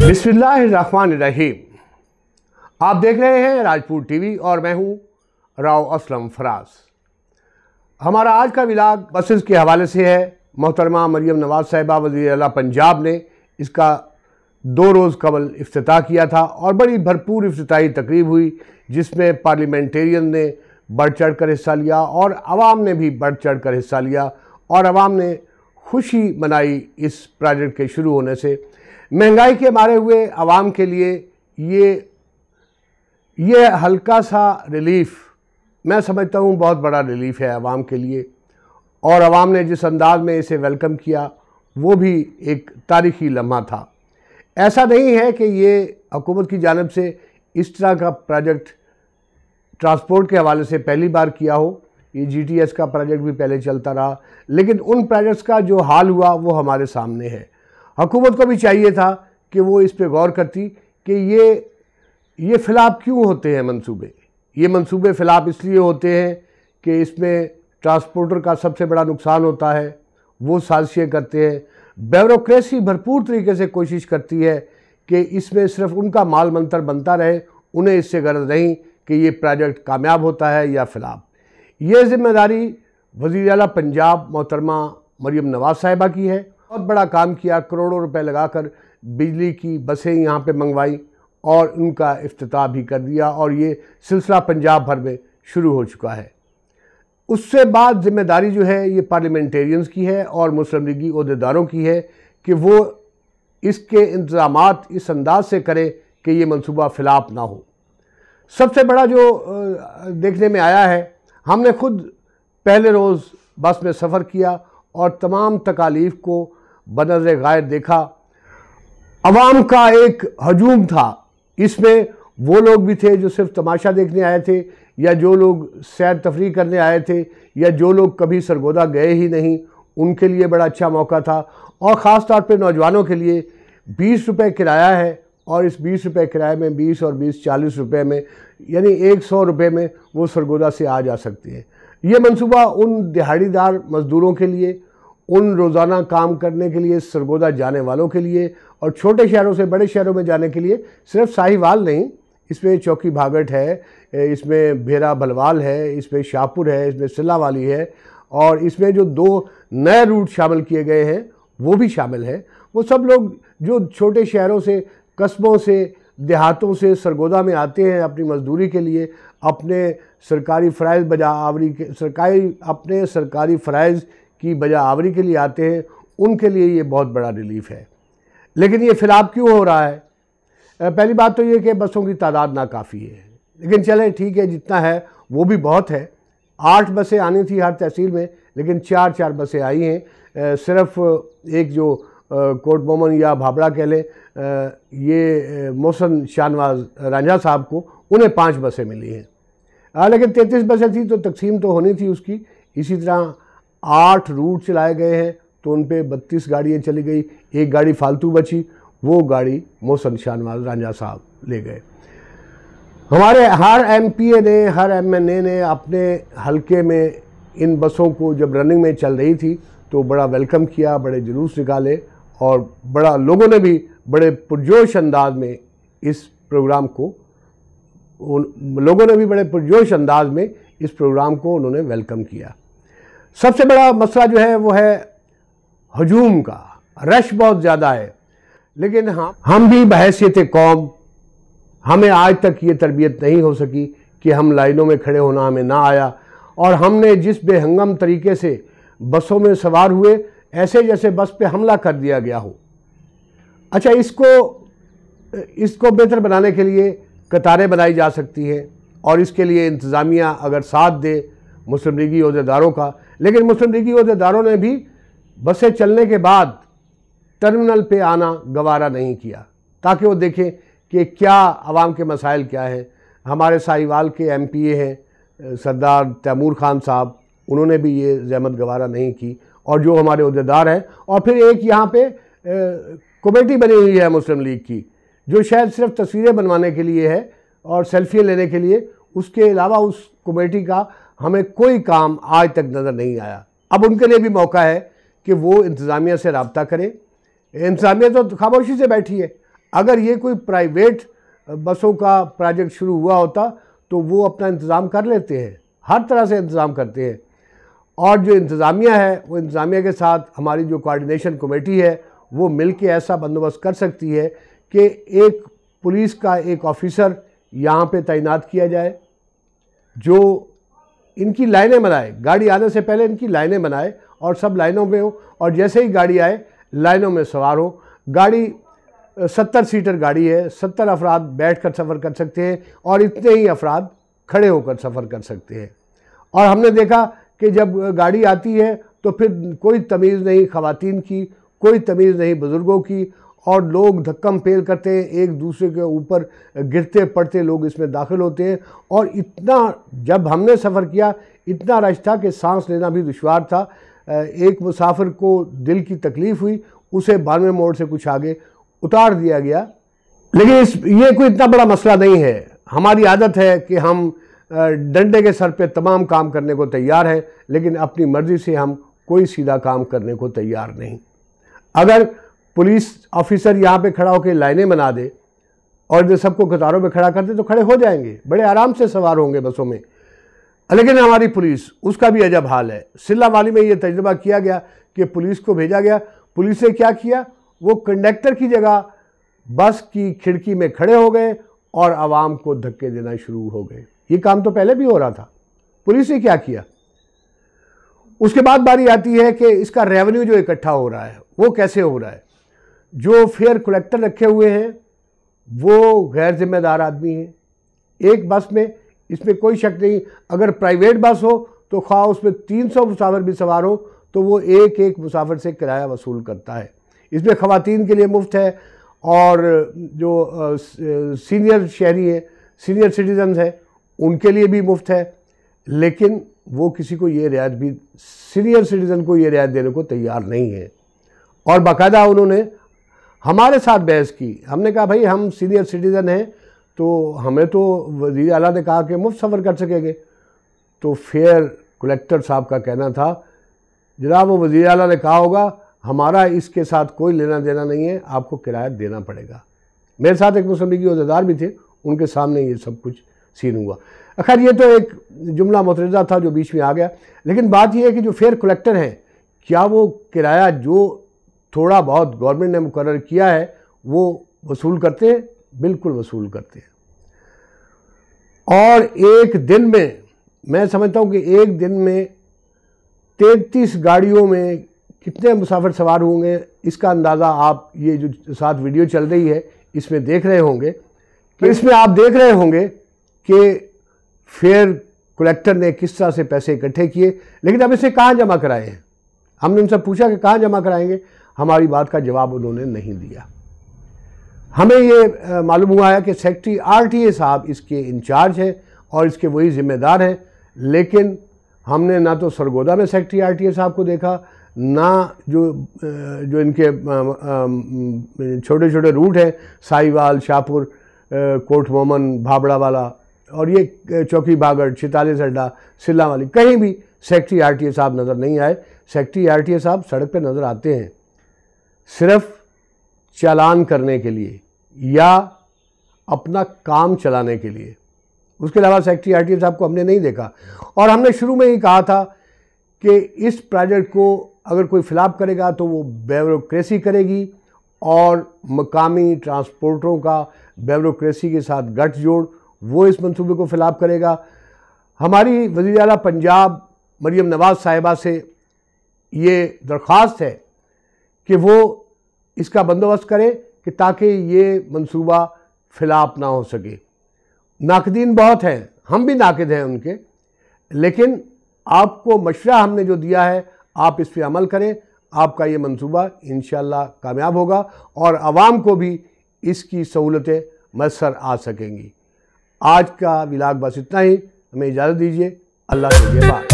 बिस्मिल्लाहिर्रहमानिर्रहीम। आप देख रहे हैं राजपूत टीवी और मैं हूं राव असलम फराज। हमारा आज का व्लॉग बसेस के हवाले से है। मोहतरमा मरियम नवाज साहिबा वज़ीर आला पंजाब ने इसका 2 रोज़ कबल इफ्तिताह किया था और बड़ी भरपूर इफ्तिताही तकरीब हुई, जिसमें पार्लियामेंटेरियन ने बढ़ चढ़ कर हिस्सा लिया और आवाम ने भी बढ़ चढ़ कर हिस्सा लिया और आवाम ने खुशी मनाई इस प्रोजेक्ट के शुरू होने से। महंगाई के मारे हुए आवाम के लिए ये हल्का सा रिलीफ़ मैं समझता हूँ बहुत बड़ा रिलीफ़ है आवाम के लिए, और आवाम ने जिस अंदाज में इसे वेलकम किया वो भी एक तारीख़ी लम्हा था। ऐसा नहीं है कि ये हुकूमत की जानिब से इस तरह का प्रोजेक्ट ट्रांसपोर्ट के हवाले से पहली बार किया हो। ये GTS का प्रोजेक्ट भी पहले चलता रहा, लेकिन उन प्रोजेक्ट्स का जो हाल हुआ वो हमारे सामने है। हुकूमत को भी चाहिए था कि वो इस पे गौर करती कि ये फ़िलाप क्यों होते हैं मंसूबे। ये मंसूबे फ़िलाप इसलिए होते हैं कि इसमें ट्रांसपोर्टर का सबसे बड़ा नुकसान होता है, वो साजिशें करते हैं। ब्यूरोक्रेसी भरपूर तरीके से कोशिश करती है कि इसमें सिर्फ उनका माल मंतर बनता रहे, उन्हें इससे गर्ज नहीं कि ये प्रोजेक्ट कामयाब होता है या फ़िलाप। ये ज़िम्मेदारी वज़ीर आला पंजाब मोहतरमा मरियम नवाज साहिबा की है। बहुत बड़ा काम किया, करोड़ों रुपए लगाकर बिजली की बसें यहाँ पे मंगवाई और उनका इफ्तिताह भी कर दिया, और ये सिलसिला पंजाब भर में शुरू हो चुका है। उससे बाद ज़िम्मेदारी जो है ये पार्लियामेंटेरियंस की है और मुस्लिम लीगी ओहदेदारों की है कि वो इसके इंतज़ामात इस अंदाज से करें कि ये मनसूबा फ़िलाप ना हो। सबसे बड़ा जो देखने में आया है, हमने खुद पहले रोज़ बस में सफ़र किया और तमाम तकालीफ को बनज़र गायर देखा। अवाम का एक हजूम था। इसमें वो लोग भी थे जो सिर्फ तमाशा देखने आए थे, या जो लोग सैर तफरी करने आए थे, या जो लोग कभी सरगोदा गए ही नहीं, उनके लिए बड़ा अच्छा मौका था। और ख़ास तौर पे नौजवानों के लिए 20 रुपये किराया है, और इस 20 रुपये किराए में 20 और 20 40 रुपये में, यानी 100 रुपये में वो सरगोदा से आ जा सकते हैं। ये मंसूबा उन दिहाड़ीदार मज़दूरों के लिए, उन रोज़ाना काम करने के लिए सरगोदा जाने वालों के लिए, और छोटे शहरों से बड़े शहरों में जाने के लिए, सिर्फ साहिवाल नहीं, इसमें चौकी भागट है, इसमें भेरा बलवाल है, इसमें शाहपुर है, इसमें सिल्लावाली है, और इसमें जो 2 नए रूट शामिल किए गए हैं वो भी शामिल है। वो सब लोग जो छोटे शहरों से, कस्बों से, देहातों से सरगोदा में आते हैं अपनी मजदूरी के लिए, अपने सरकारी फ़राइज़ बजा आवरी के सरकारी फ़राइज़ की बजा आवरी के लिए आते हैं, उनके लिए ये बहुत बड़ा रिलीफ़ है। लेकिन ये फ़िलाप क्यों हो रहा है? पहली बात तो ये कि बसों की तादाद नाकाफ़ी है, लेकिन चलें ठीक है, जितना है वो भी बहुत है। 8 बसें आनी थी हर तहसील में, लेकिन 4 बसें आई हैं। सिर्फ एक जो कोट मोमन या भाबड़ा कह लें, ये मोहसिन शाहनवाज रांझा साहब को, उन्हें 5 बसें मिली हैं। लेकिन 33 बसें थी तो तकसीम तो होनी थी उसकी। इसी तरह 8 रूट चलाए गए हैं तो उन पर 32 गाड़ियाँ चली गई, 1 गाड़ी फालतू बची, वो गाड़ी मोहसिन शाहनवाज रांझा साहब ले गए। हमारे हर MPA ने, हर MNA ने अपने हलके में इन बसों को जब रनिंग में चल रही थी तो बड़ा वेलकम किया, बड़े जुलूस निकाले, और बड़ा लोगों ने भी बड़े पुरजोश अंदाज में इस प्रोग्राम को उन्होंने वेलकम किया। सबसे बड़ा मसला जो है वो है हजूम का। रश बहुत ज़्यादा है, लेकिन हम भी बहैसियत कौम, हमें आज तक ये तरबियत नहीं हो सकी कि हम लाइनों में खड़े होना हमें ना आया, और हमने जिस बेहंगम तरीके से बसों में सवार हुए, ऐसे जैसे बस पे हमला कर दिया गया हो। अच्छा, इसको बेहतर बनाने के लिए कतारें बनाई जा सकती हैं, और इसके लिए इंतज़ामिया अगर साथ दे मुस्लिम लीगी ओहदेदारों का। लेकिन मुस्लिम लीगी ओहदेदारों ने भी बसें चलने के बाद टर्मिनल पे आना गवारा नहीं किया, ताकि वो देखें कि क्या आवाम के मसाइल क्या हैं। हमारे साहिवाल के MPA हैं सरदार तैमूर खान साहब, उन्होंने भी ये ज़हमत गवारा नहीं की, और जो हमारे ओहदेदार हैं। और फिर एक यहाँ पे कमेटी बनी हुई है मुस्लिम लीग की, जो शायद सिर्फ तस्वीरें बनवाने के लिए है और सेल्फी लेने के लिए। उसके अलावा उस कमेटी का हमें कोई काम आज तक नज़र नहीं आया। अब उनके लिए भी मौका है कि वो इंतज़ामिया से रब्ता करें। इंतज़ामिया तो खामोशी से बैठी है। अगर ये कोई प्राइवेट बसों का प्रोजेक्ट शुरू हुआ होता तो वो अपना इंतज़ाम कर लेते हैं, हर तरह से इंतज़ाम करते हैं। और जो इंतज़ामिया है वो इंतज़ामिया के साथ हमारी जो कोऑर्डिनेशन कमेटी है वो मिल के ऐसा बंदोबस्त कर सकती है कि एक पुलिस का एक ऑफिसर यहाँ पे तैनात किया जाए जो इनकी लाइनें बनाए, गाड़ी आने से पहले इनकी लाइनें बनाए और सब लाइनों में हो, और जैसे ही गाड़ी आए लाइनों में सवार हो। गाड़ी 70 सीटर गाड़ी है, 70 अफराद बैठकर सफ़र कर सकते हैं और इतने ही अफराद खड़े होकर सफ़र कर सकते हैं। और हमने देखा कि जब गाड़ी आती है तो फिर कोई तमीज़ नहीं ख़वातीन की, कोई तमीज़ नहीं बुज़ुर्गों की, और लोग धक्कम पेल करते हैं, एक दूसरे के ऊपर गिरते पड़ते लोग इसमें दाखिल होते हैं। और इतना जब हमने सफ़र किया इतना रश था कि सांस लेना भी दुश्वार था। एक मुसाफिर को दिल की तकलीफ़ हुई, उसे 92 मोड़ से कुछ आगे उतार दिया गया। लेकिन ये कोई इतना बड़ा मसला नहीं है। हमारी आदत है कि हम डंडे के सर पे तमाम काम करने को तैयार हैं, लेकिन अपनी मर्ज़ी से हम कोई सीधा काम करने को तैयार नहीं। अगर पुलिस ऑफिसर यहाँ पे खड़ा होकर लाइनें बना दे और जब सबको कतारों में खड़ा कर दे तो खड़े हो जाएंगे, बड़े आराम से सवार होंगे बसों में। लेकिन हमारी पुलिस, उसका भी अजब हाल है। सिल्ला वाली में ये तजुर्बा किया गया कि पुलिस को भेजा गया, पुलिस ने क्या किया, वो कंडक्टर की जगह बस की खिड़की में खड़े हो गए और आवाम को धक्के देना शुरू हो गए। ये काम तो पहले भी हो रहा था, पुलिस ने क्या किया। उसके बाद बारी आती है कि इसका रेवेन्यू जो इकट्ठा हो रहा है वो कैसे हो रहा है। जो फेयर कलेक्टर रखे हुए हैं वो गैर जिम्मेदार आदमी हैं। एक बस में, इसमें कोई शक नहीं, अगर प्राइवेट बस हो तो खा उसमें 300 मुसाफिर भी सवार हो तो वो एक एक मुसाफिर से किराया वसूल करता है। इसमें ख़वातीन के लिए मुफ्त है और जो सीनियर शहरी हैं, सीनियर सिटीजन्स हैं, उनके लिए भी मुफ्त है। लेकिन वो किसी को ये रियायत भी, सीनियर सिटीज़न को ये रियायत देने को तैयार नहीं है। और बाकायदा उन्होंने हमारे साथ बहस की। हमने कहा भाई हम सीनियर सिटीज़न हैं तो हमें तो वज़ीर आला ने कहा कि मुफ्त सफ़र कर सकेंगे। तो फेयर कलेक्टर साहब का कहना था, जनाब वो वज़ीर आला ने कहा होगा, हमारा इसके साथ कोई लेना देना नहीं है, आपको किराया देना पड़ेगा। मेरे साथ एक मुस्लिम लीगी अहदेदार भी थे, उनके सामने ये सब कुछ सीन हुआ। खैर ये तो एक जुमला मुतरज़ा था जो बीच में आ गया। लेकिन बात यह है कि जो फेयर कलेक्टर हैं, क्या वो किराया जो थोड़ा बहुत गवर्नमेंट ने मुकर्रर किया है वो वसूल करते हैं? बिल्कुल वसूल करते हैं। और एक दिन में, मैं समझता हूँ कि एक दिन में 33 गाड़ियों में कितने मुसाफिर सवार होंगे, इसका अंदाज़ा आप ये जो साथ वीडियो चल रही है इसमें देख रहे होंगे। कि इसमें आप देख रहे होंगे कि फेयर कलेक्टर ने किस तरह से पैसे इकट्ठे किए। लेकिन अब इसे कहाँ जमा कराए हैं? हमने उनसे पूछा कि कहाँ जमा कराएंगे, हमारी बात का जवाब उन्होंने नहीं दिया। हमें ये मालूम हुआ है कि सेक्रेटरी आरटीए साहब इसके इंचार्ज हैं और इसके वही ज़िम्मेदार हैं। लेकिन हमने ना तो सरगोदा में सेक्रेटरी आरटीए साहब को देखा, ना जो इनके छोटे छोटे रूट हैं, साहिवाल, शाहपुर, कोट मोमन, भाबड़ा वाला, और ये चौकी बागड़, 46 अड्डा, सिल्ला वाली, कहीं भी सेक्रेटरी आरटीए साहब नज़र नहीं आए। सेक्रेटरी आरटीए साहब सड़क पे नज़र आते हैं सिर्फ चालान करने के लिए या अपना काम चलाने के लिए। उसके अलावा सेक्रेटरी आरटीए साहब को हमने नहीं देखा। और हमने शुरू में ही कहा था कि इस प्रोजेक्ट को अगर कोई फिलहाल करेगा तो वो ब्यूरोक्रेसी करेगी और मकामी ट्रांसपोर्टरों का ब्यूरोक्रेसी के साथ गठजोड़, वो इस मंसूबे को फिलहाल करेगा। हमारी वज़ीर आला पंजाब मरियम नवाज़ साहिबा से ये दरख्वास्त है कि वो इसका बंदोबस्त करें कि ताकि ये मंसूबा फिलहाल ना हो सके। नाकदीन बहुत हैं, हम भी नाकिद हैं उनके, लेकिन आपको मशवरा हमने जो दिया है आप इस पर अमल करें, आपका ये मंसूबा इंशाअल्लाह कामयाब होगा और आवाम को भी इसकी सहूलतें मैसर आ सकेंगी। आज का व्लॉग बस इतना ही, हमें इजाज़त दीजिए। अल्लाह के बाद।